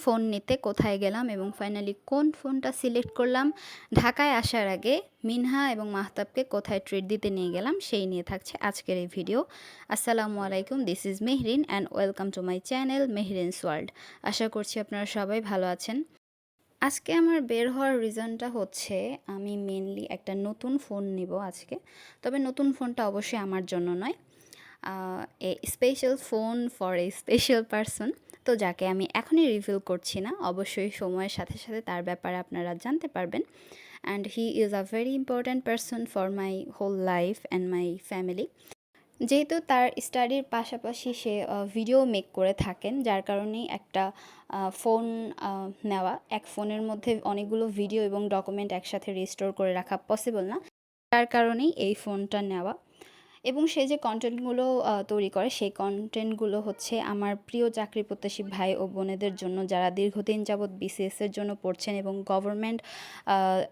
Phone নিতে কোথায় গেলাম এবং ফাইনালি কোন ফোনটা সিলেক্ট করলাম, ঢাকায় আসার আগে মিনহা এবং মাহতাবকে কোথায় ট্রিট দিতে নিয়ে গেলাম সেই নিয়ে থাকছে আজকের এই ভিডিও। আসসালামু আলাইকুম, this is Mehrin and welcome to my channel Mehrin's world. আশা করছি আপনারা সবাই ভালো আছেন। আজকে আমার বের হওয়ার রিজনটা হচ্ছে আমি মেনলি একটা নতুন ফোন নিব আজকে। তবে নতুন ফোনটা অবশ্যই আমার জন্য নয়, a special phone for a special person. তো যাকে আমি এখনই রিভিল করছি না, অবশ্যই সময়ের সাথে সাথে তার ব্যাপারে আপনারা জানতে পারবেন। And he is a very important person for my whole life and my family. যেহেতু তার স্টাডির পাশাপাশি সে ভিডিও মেক করে থাকেন, যার কারণেই একটা ফোন নেওয়া, এক ফোনের মধ্যে অনেকগুলো ভিডিও এবং ডকুমেন্ট একসাথে রিস্টোর করে রাখা পসিবল না, যার কারণেই এই ফোনটা নেওয়া। এবং সে যে কন্টেন্টগুলো তৈরি করে সেই কন্টেন্টগুলো হচ্ছে আমার প্রিয় চাকরি প্রত্যাশী ভাই ও বোনেদের জন্য, যারা দীর্ঘদিন যাবৎ বিসিএসের জন্য পড়ছেন এবং গভর্নমেন্ট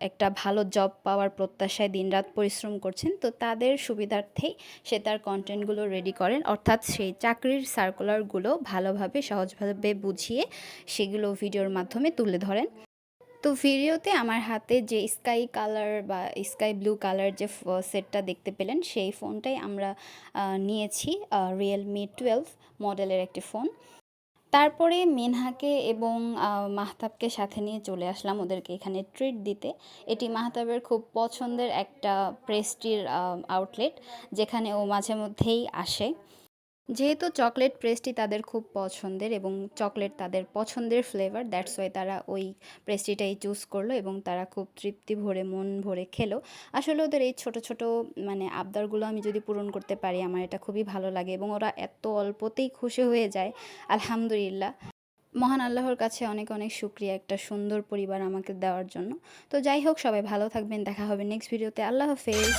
একটা ভালো জব পাওয়ার প্রত্যাশায় দিনরাত পরিশ্রম করছেন। তো তাদের সুবিধার্থেই সে তার কন্টেন্টগুলো রেডি করেন, অর্থাৎ সেই চাকরির সার্কুলারগুলো ভালোভাবে সহজভাবে বুঝিয়ে সেগুলো ভিডিওর মাধ্যমে তুলে ধরেন। তো ভিডিওতে আমার হাতে যে স্কাই কালার বা স্কাই ব্লু কালার যে সেটটা দেখতে পেলেন, সেই ফোনটাই আমরা নিয়েছি, রিয়েলমি 12 মডেলের একটি ফোন। তারপরে মিনহাকে এবং মাহতাবকে সাথে নিয়ে চলে আসলাম ওদেরকে এখানে ট্রিট দিতে। এটি মাহতাবের খুব পছন্দের একটা প্রেস্টির আউটলেট, যেখানে ও মাঝে মধ্যেই আসে। যেহেতু চকলেট পেস্ট্রি তাদের খুব পছন্দের এবং চকলেট তাদের পছন্দের ফ্লেভার, দ্যাটস ওয়াই তারা ওই পেস্ট্রিটাই চুজ করলো এবং তারা খুব তৃপ্তি ভরে মন ভরে খেলো। আসলে ওদের এই ছোট ছোট মানে আবদারগুলো আমি যদি পূরণ করতে পারি, আমার এটা খুবই ভালো লাগে এবং ওরা এত অল্পতেই খুশি হয়ে যায়। আলহামদুলিল্লাহ, মহান আল্লাহর কাছে অনেক অনেক শুক্রিয়া একটা সুন্দর পরিবার আমাকে দেওয়ার জন্য। তো যাই হোক, সবাই ভালো থাকবেন, দেখা হবে নেক্সট ভিডিওতে। আল্লাহ হাফেজ।